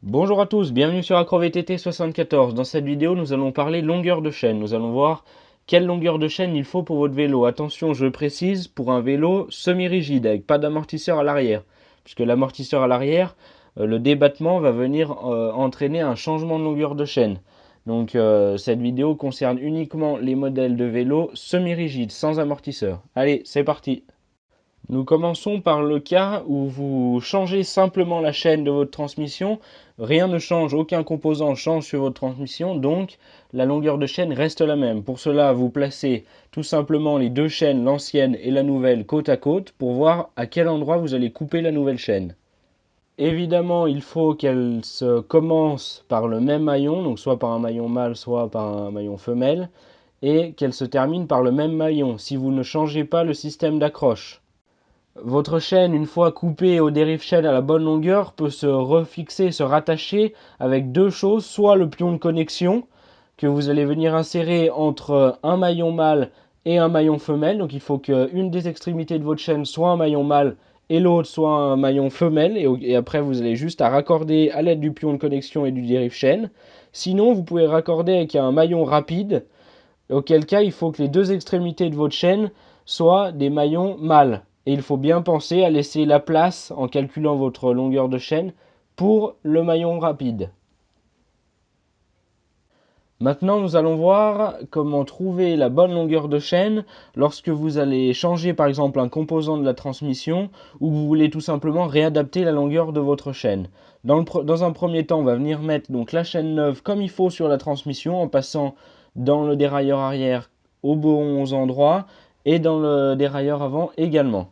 Bonjour à tous, bienvenue sur AcroVTT74. Dans cette vidéo, nous allons parler longueur de chaîne. Nous allons voir quelle longueur de chaîne il faut pour votre vélo. Attention, je précise, pour un vélo semi-rigide, avec pas d'amortisseur à l'arrière. Puisque l'amortisseur à l'arrière, le débattement va venir entraîner un changement de longueur de chaîne. Donc cette vidéo concerne uniquement les modèles de vélos semi-rigides, sans amortisseur. Allez, c'est parti! Nous commençons par le cas où vous changez simplement la chaîne de votre transmission. Rien ne change, aucun composant change sur votre transmission, donc la longueur de chaîne reste la même. Pour cela, vous placez tout simplement les deux chaînes, l'ancienne et la nouvelle, côte à côte pour voir à quel endroit vous allez couper la nouvelle chaîne. Évidemment, il faut qu'elle se commence par le même maillon, donc soit par un maillon mâle, soit par un maillon femelle, et qu'elle se termine par le même maillon si vous ne changez pas le système d'accroche. Votre chaîne, une fois coupée au dérive-chaîne à la bonne longueur, peut se refixer, se rattacher avec deux choses, soit le pion de connexion que vous allez venir insérer entre un maillon mâle et un maillon femelle. Donc il faut qu'une des extrémités de votre chaîne soit un maillon mâle et l'autre soit un maillon femelle. Et après, vous allez juste à raccorder à l'aide du pion de connexion et du dérive-chaîne. Sinon, vous pouvez raccorder avec un maillon rapide, auquel cas il faut que les deux extrémités de votre chaîne soient des maillons mâles. Et il faut bien penser à laisser la place, en calculant votre longueur de chaîne, pour le maillon rapide. Maintenant, nous allons voir comment trouver la bonne longueur de chaîne lorsque vous allez changer par exemple un composant de la transmission ou que vous voulez tout simplement réadapter la longueur de votre chaîne. Dans un premier temps, on va venir mettre donc la chaîne neuve comme il faut sur la transmission en passant dans le dérailleur arrière aux bons endroits et dans le dérailleur avant également.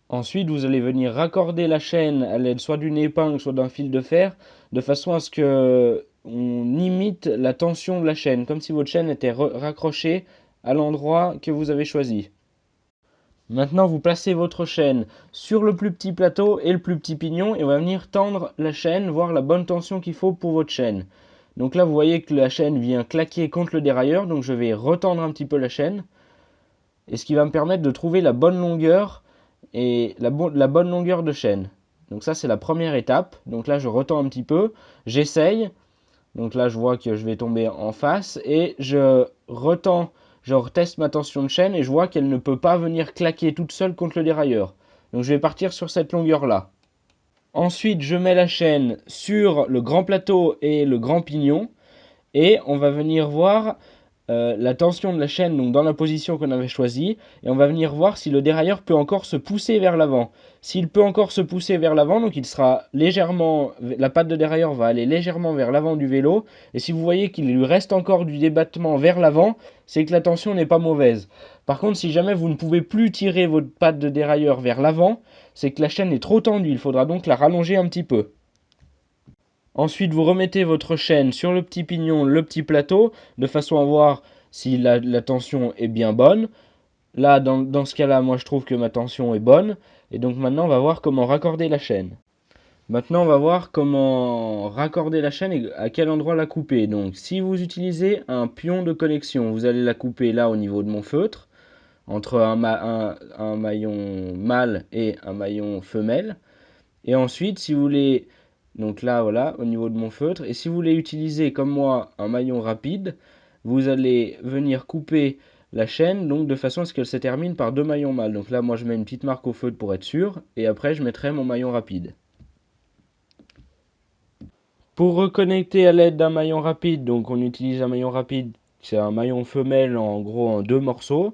Ensuite, vous allez venir raccorder la chaîne à l'aide soit d'une épingle, soit d'un fil de fer, de façon à ce que on imite la tension de la chaîne, comme si votre chaîne était raccrochée à l'endroit que vous avez choisi. Maintenant, vous placez votre chaîne sur le plus petit plateau et le plus petit pignon et on va venir tendre la chaîne, voir la bonne tension qu'il faut pour votre chaîne. Donc là, vous voyez que la chaîne vient claquer contre le dérailleur, donc je vais retendre un petit peu la chaîne, et ce qui va me permettre de trouver la bonne longueur et la bonne longueur de chaîne. Donc ça, c'est la première étape. Donc là, je retends un petit peu, j'essaye. Donc là, je vois que je vais tomber en face et je retends, je reteste ma tension de chaîne et je vois qu'elle ne peut pas venir claquer toute seule contre le dérailleur. Donc je vais partir sur cette longueur-là. Ensuite, je mets la chaîne sur le grand plateau et le grand pignon et on va venir voir la tension de la chaîne donc dans la position qu'on avait choisie et on va venir voir si le dérailleur peut encore se pousser vers l'avant. S'il peut encore se pousser vers l'avant, donc il sera légèrement, la patte de dérailleur va aller légèrement vers l'avant du vélo et si vous voyez qu'il lui reste encore du débattement vers l'avant, c'est que la tension n'est pas mauvaise. Par contre, si jamais vous ne pouvez plus tirer votre patte de dérailleur vers l'avant, c'est que la chaîne est trop tendue, il faudra donc la rallonger un petit peu. Ensuite, vous remettez votre chaîne sur le petit pignon, le petit plateau, de façon à voir si la tension est bien bonne. Là, dans ce cas-là, moi je trouve que ma tension est bonne. Et donc maintenant, on va voir comment raccorder la chaîne. Maintenant, on va voir comment raccorder la chaîne et à quel endroit la couper. Donc, si vous utilisez un pion de connexion, vous allez la couper là au niveau de mon feutre, entre un maillon mâle et un maillon femelle. Et ensuite, si vous voulez, donc là, voilà, au niveau de mon feutre, et si vous voulez utiliser comme moi un maillon rapide, vous allez venir couper la chaîne donc de façon à ce qu'elle se termine par deux maillons mâles. Donc là, moi, je mets une petite marque au feutre pour être sûr, et après, je mettrai mon maillon rapide. Pour reconnecter à l'aide d'un maillon rapide, donc on utilise un maillon rapide, c'est un maillon femelle en gros en deux morceaux.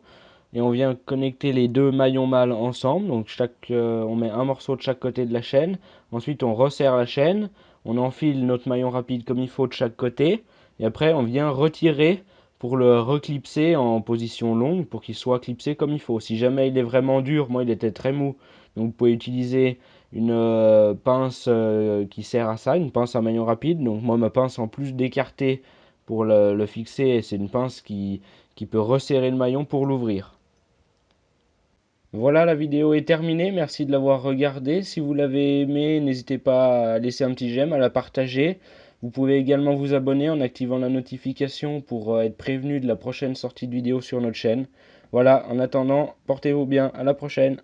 Et on vient connecter les deux maillons mâles ensemble. Donc on met un morceau de chaque côté de la chaîne. Ensuite, on resserre la chaîne. On enfile notre maillon rapide comme il faut de chaque côté. Et après, on vient retirer pour le reclipser en position longue pour qu'il soit clipsé comme il faut. Si jamais il est vraiment dur, moi il était très mou. Donc vous pouvez utiliser une pince qui sert à ça, une pince à maillon rapide. Donc moi ma pince en plus d'écarter pour le fixer, c'est une pince qui peut resserrer le maillon pour l'ouvrir. Voilà, la vidéo est terminée. Merci de l'avoir regardée. Si vous l'avez aimé, n'hésitez pas à laisser un petit j'aime, à la partager. Vous pouvez également vous abonner en activant la notification pour être prévenu de la prochaine sortie de vidéo sur notre chaîne. Voilà, en attendant, portez-vous bien. À la prochaine.